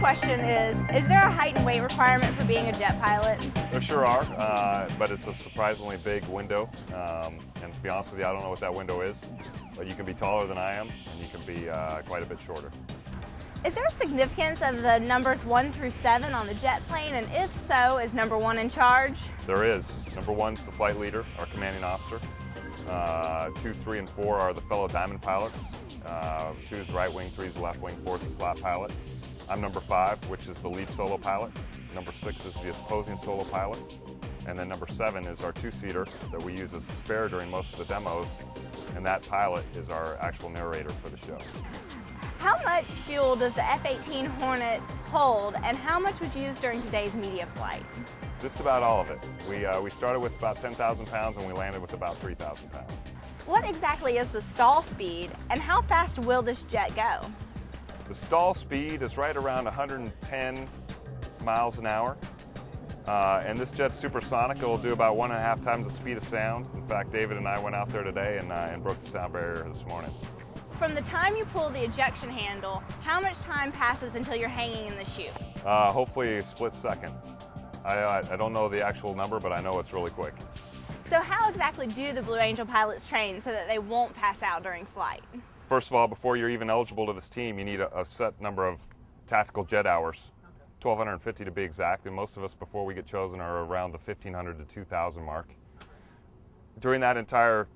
question is there a height and weight requirement for being a jet pilot? There sure are, but it's a surprisingly big window. And to be honest with you, I don't know what that window is, but you can be taller than I am, and you can be quite a bit shorter. Is there a significance of the numbers 1 through 7 on the jet plane, and if so, is number 1 in charge? There is. Number 1's the flight leader, our commanding officer. 2, 3, and 4 are the fellow diamond pilots. 2 is the right wing, 3 is the left wing, 4 is the slot pilot. I'm number 5, which is the lead solo pilot. Number 6 is the opposing solo pilot. And then number 7 is our 2-seater that we use as a spare during most of the demos. And that pilot is our actual narrator for the show. How much fuel does the F-18 Hornet hold, and how much was used during today's media flight? Just about all of it. We started with about 10,000 pounds and we landed with about 3,000 pounds. What exactly is the stall speed, and how fast will this jet go? The stall speed is right around 110 miles an hour. And this jet's supersonic. It'll do about 1.5 times the speed of sound. In fact, David and I went out there today and broke the sound barrier this morning. From the time you pull the ejection handle, how much time passes until you're hanging in the chute? Hopefully a split second. I don't know the actual number, but I know it's really quick. So how exactly do the Blue Angel pilots train so that they won't pass out during flight? First of all, before you're even eligible to this team, you need a set number of tactical jet hours, 1,250 to be exact, and most of us before we get chosen are around the 1,500 to 2,000 mark. During that entire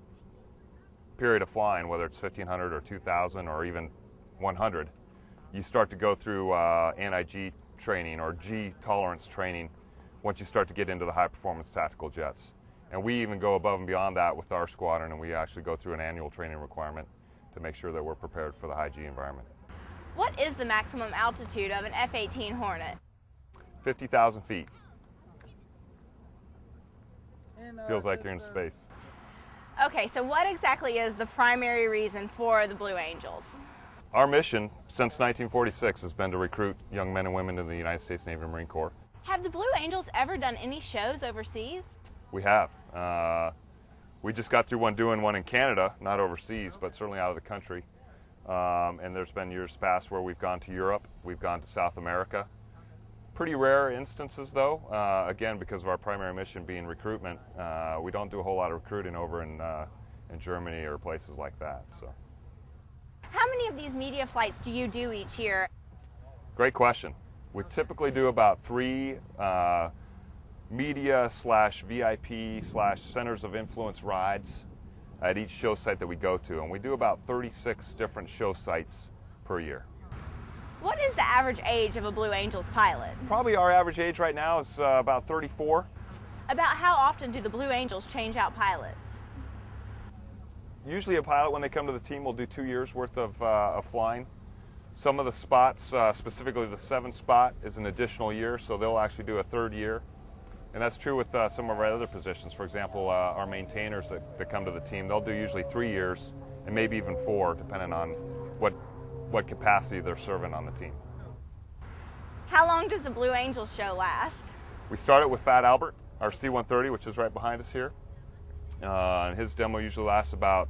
period of flying, whether it's 1,500 or 2,000 or even 100, you start to go through anti-G training or G tolerance training once you start to get into the high performance tactical jets. And we even go above and beyond that with our squadron, and we actually go through an annual training requirement to make sure that we're prepared for the high G environment. What is the maximum altitude of an F-18 Hornet? 50,000 feet. Feels like you're in space. Okay, so what exactly is the primary reason for the Blue Angels? Our mission since 1946 has been to recruit young men and women in the United States Navy and Marine Corps. Have the Blue Angels ever done any shows overseas? We have. We just got through doing one in Canada, not overseas, but certainly out of the country. And there's been years past where we've gone to Europe, we've gone to South America. Pretty rare instances though, again because of our primary mission being recruitment. We don't do a whole lot of recruiting over in Germany or places like that. So, how many of these media flights do you do each year? Great question. We typically do about 3 media / VIP / centers of influence rides at each show site that we go to, and we do about 36 different show sites per year. What is the average age of a Blue Angels pilot? Probably our average age right now is about 34. About how often do the Blue Angels change out pilots? Usually a pilot, when they come to the team, will do 2 years worth of flying. Some of the spots, specifically the 7 spot, is an additional year, so they'll actually do a 3rd year. And that's true with some of our other positions. For example, our maintainers that come to the team, they'll do usually 3 years and maybe even 4, depending on what capacity they're serving on the team. How long does the Blue Angels show last? We started with Fat Albert, our C-130, which is right behind us here. And his demo usually lasts about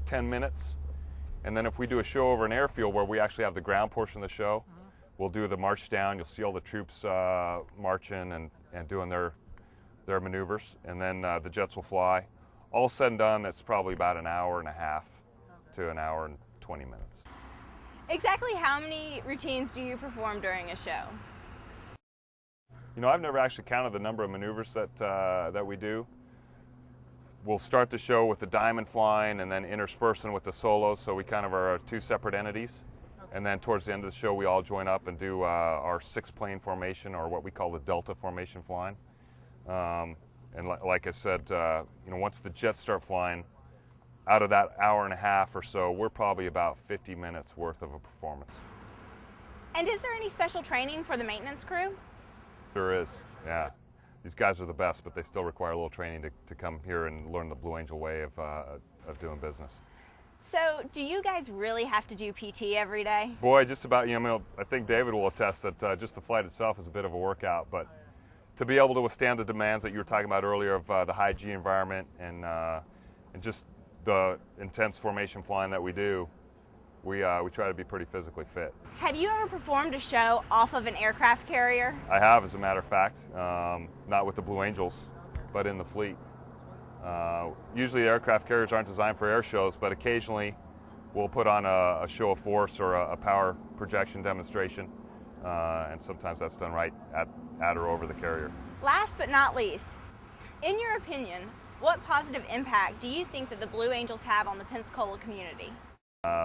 10 minutes. And then if we do a show over an airfield where we actually have the ground portion of the show, we'll do the march down. You'll see all the troops marching and doing their maneuvers. And then the jets will fly. All said and done, that's probably about an hour and a half to an hour and 20 minutes. Exactly how many routines do you perform during a show? You know, I've never actually counted the number of maneuvers that we do. We'll start the show with the diamond flying and then interspersing with the solos, so we kind of are 2 separate entities. And then towards the end of the show, we all join up and do our 6-plane formation, or what we call the Delta formation flying. And like I said, you know, once the jets start flying, out of that hour and a half or so, we're probably about 50 minutes worth of a performance. And is there any special training for the maintenance crew? There is, yeah. These guys are the best, but they still require a little training to come here and learn the Blue Angel way of doing business. So, do you guys really have to do PT every day? Boy, just about, you know, I think David will attest that just the flight itself is a bit of a workout, but to be able to withstand the demands that you were talking about earlier of the high G environment and just the intense formation flying that we do, we try to be pretty physically fit. Have you ever performed a show off of an aircraft carrier? I have, as a matter of fact, not with the Blue Angels, but in the fleet. Usually aircraft carriers aren't designed for air shows, but occasionally we'll put on a show of force or a power projection demonstration, and sometimes that's done right at or over the carrier. Last but not least, in your opinion, what positive impact do you think that the Blue Angels have on the Pensacola community?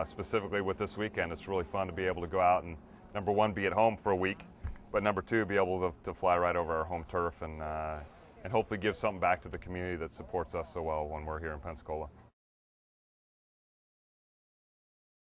Specifically with this weekend, it's really fun to be able to go out and, number one, be at home for a week, but number two, be able to fly right over our home turf and hopefully give something back to the community that supports us so well when we're here in Pensacola.